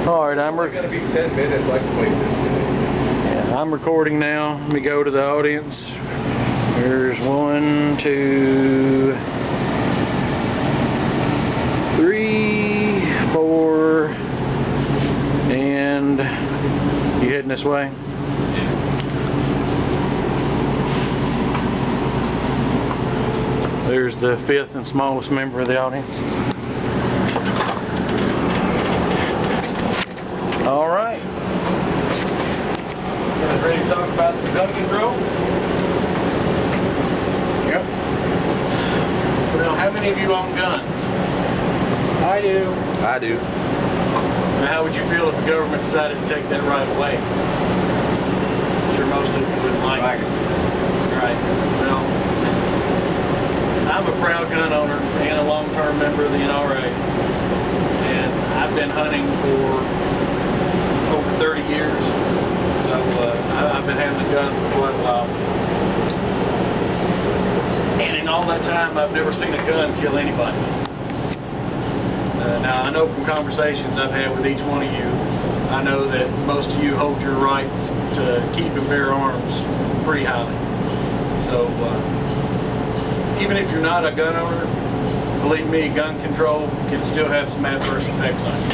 All right, It's gonna be 10 minutes. I can wait 10 minutes. I'm recording now. Let me go to the audience. There's 1, 2, 3, 4, and you heading this way? There's the 5th and smallest member of the audience. All right. You guys ready to talk about some gun control? Yep. Well, how many of you own guns? I do. I do. Now, how would you feel if the government decided to take that right away? I'm sure most of you wouldn't like it. Right. Well, I'm a proud gun owner and a long-term member of the NRA. And I've been hunting for over 30 years. So I've been handling guns for quite a while. And in all that time, I've never seen a gun kill anybody. Now, I know from conversations I've had with each one of you, I know that most of you hold your rights to keep and bear arms pretty highly. So, even if you're not a gun owner, believe me, gun control can still have some adverse effects on you.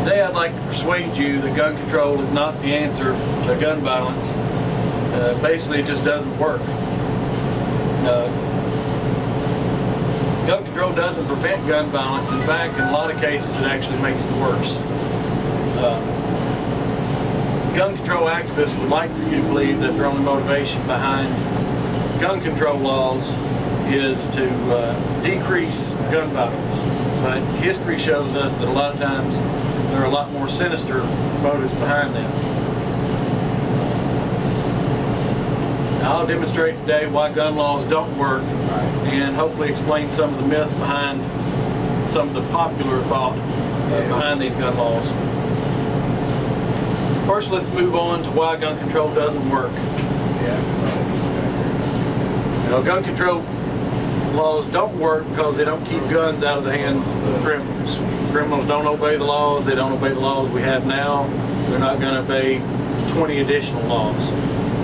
Today I'd like to persuade you that gun control is not the answer to gun violence. Basically, it just doesn't work. Gun control doesn't prevent gun violence. In fact, in a lot of cases, it actually makes it worse. Gun control activists would like for you to believe that their only motivation behind gun control laws is to decrease gun violence. But history shows us that a lot of times there are a lot more sinister motives behind this. I'll demonstrate today why gun laws don't work and hopefully explain some of the myths behind some of the popular thought behind these gun laws. First, let's move on to why gun control doesn't work. Gun control laws don't work because they don't keep guns out of the hands of criminals. Criminals don't obey the laws. They don't obey the laws we have now. They're not going to obey 20 additional laws.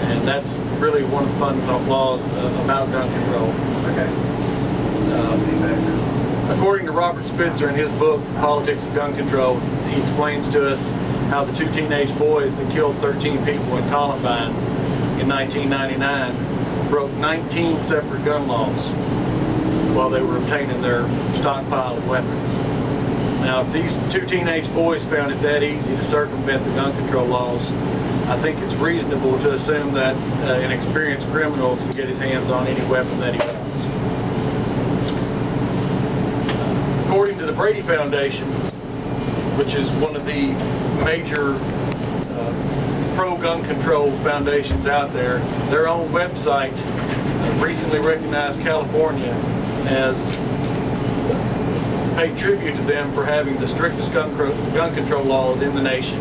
And that's really one of the fundamental flaws about gun control. According to Robert Spitzer in his book, Politics of Gun Control, he explains to us how the 2 teenage boys that killed 13 people in Columbine in 1999 broke 19 separate gun laws while they were obtaining their stockpile of weapons. Now, if these 2 teenage boys found it that easy to circumvent the gun control laws, I think it's reasonable to assume that an experienced criminal can get his hands on any weapon that he wants. According to the Brady Foundation, which is one of the major pro-gun control foundations out there, their own website recently recognized California as paid tribute to them for having the strictest gun control laws in the nation.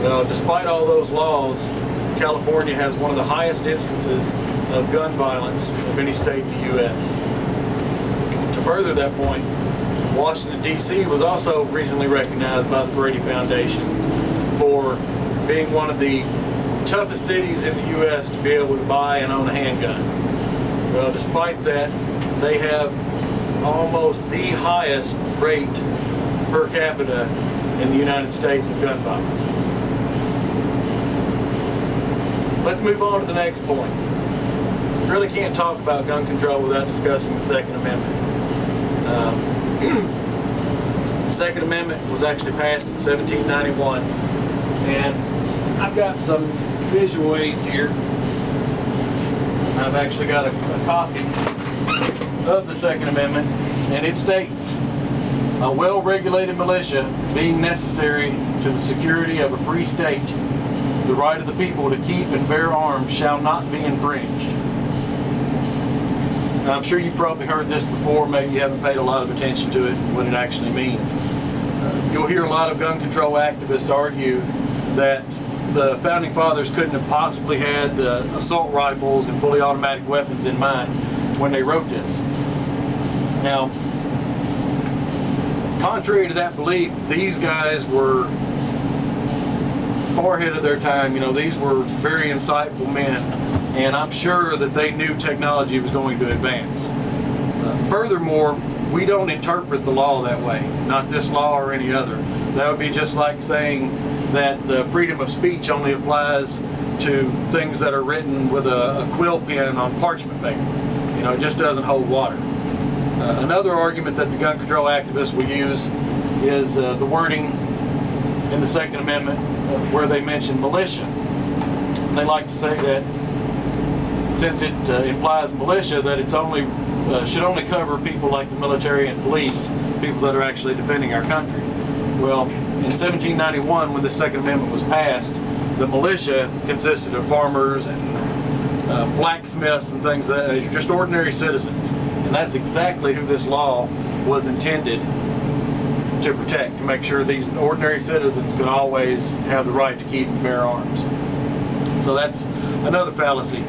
Well, despite all those laws, California has one of the highest instances of gun violence of any state in the U.S. To further that point, Washington, D.C. was also recently recognized by the Brady Foundation for being one of the toughest cities in the U.S. to be able to buy and own a handgun. Well, despite that, they have almost the highest rate per capita in the United States of gun violence. Let's move on to the next point. You really can't talk about gun control without discussing the Second Amendment. The Second Amendment was actually passed in 1791, and I've got some visual aids here. I've actually got a copy of the Second Amendment, and it states, "A well-regulated militia being necessary to the security of a free state, the right of the people to keep and bear arms shall not be infringed." Now, I'm sure you've probably heard this before, maybe you haven't paid a lot of attention to it, what it actually means. You'll hear a lot of gun control activists argue that the founding fathers couldn't have possibly had the assault rifles and fully automatic weapons in mind when they wrote this. Now, contrary to that belief, these guys were far ahead of their time. You know, these were very insightful men, and I'm sure that they knew technology was going to advance. Furthermore, we don't interpret the law that way, not this law or any other. That would be just like saying that the freedom of speech only applies to things that are written with a quill pen on parchment paper. You know, it just doesn't hold water. Another argument that the gun control activists will use is the wording in the Second Amendment where they mention militia. They like to say that since it implies militia, that it's only should only cover people like the military and police, people that are actually defending our country. Well, in 1791, when the Second Amendment was passed, the militia consisted of farmers and blacksmiths and things that are just ordinary citizens. And that's exactly who this law was intended to protect, to make sure these ordinary citizens could always have the right to keep and bear arms. So that's another fallacy.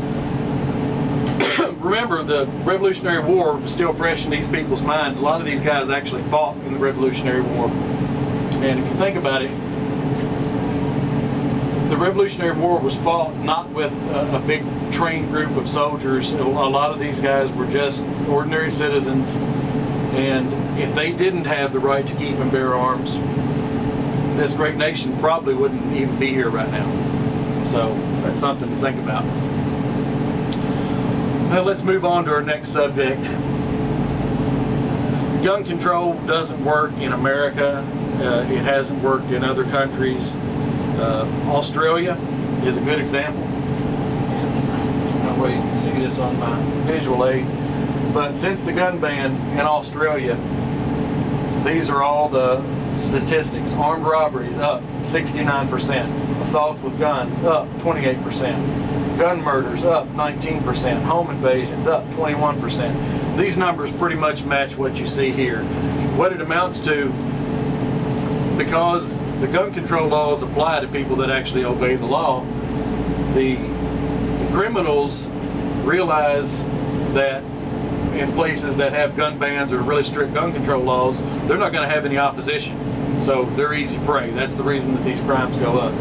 Remember, the Revolutionary War was still fresh in these people's minds. A lot of these guys actually fought in the Revolutionary War. And if you think about it, the Revolutionary War was fought not with a big trained group of soldiers. A lot of these guys were just ordinary citizens, and if they didn't have the right to keep and bear arms, this great nation probably wouldn't even be here right now. So that's something to think about. Well, let's move on to our next subject. Gun control doesn't work in America. It hasn't worked in other countries. Australia is a good example. No way you can see this on my visual aid. But since the gun ban in Australia, these are all the statistics. Armed robberies up 69%. Assaults with guns up 28%. Gun murders up 19%. Home invasions up 21%. These numbers pretty much match what you see here. What it amounts to, because the gun control laws apply to people that actually obey the law, the criminals realize that in places that have gun bans or really strict gun control laws, they're not going to have any opposition. So they're easy prey. That's the reason that these crimes go up.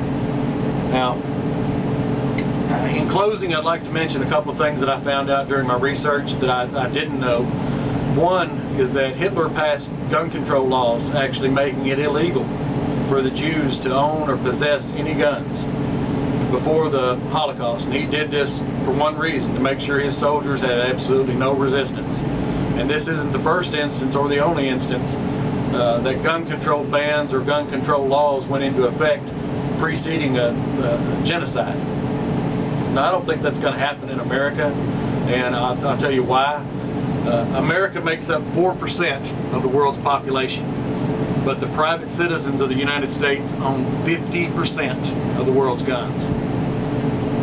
Now, in closing, I'd like to mention a couple of things that I found out during my research that I didn't know. One is that Hitler passed gun control laws actually making it illegal for the Jews to own or possess any guns before the Holocaust. And he did this for one reason, to make sure his soldiers had absolutely no resistance. And this isn't the first instance or the only instance that gun control bans or gun control laws went into effect preceding a genocide. Now, I don't think that's going to happen in America, and I'll tell you why. America makes up 4% of the world's population, but the private citizens of the United States own 50% of the world's guns.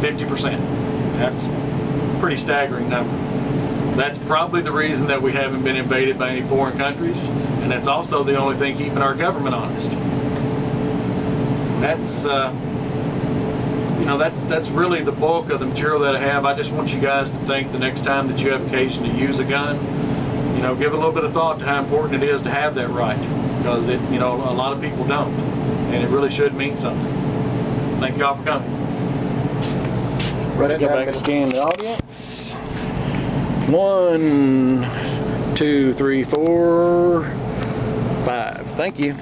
50%. That's a pretty staggering number. That's probably the reason that we haven't been invaded by any foreign countries, and that's also the only thing keeping our government honest. That's really the bulk of the material that I have. I just want you guys to think the next time that you have occasion to use a gun, give a little bit of thought to how important it is to have that right, because a lot of people don't, and it really should mean something. Thank you all for coming. Ready to go back and scan the audience. 1, 2, 3, 4, 5. Thank you.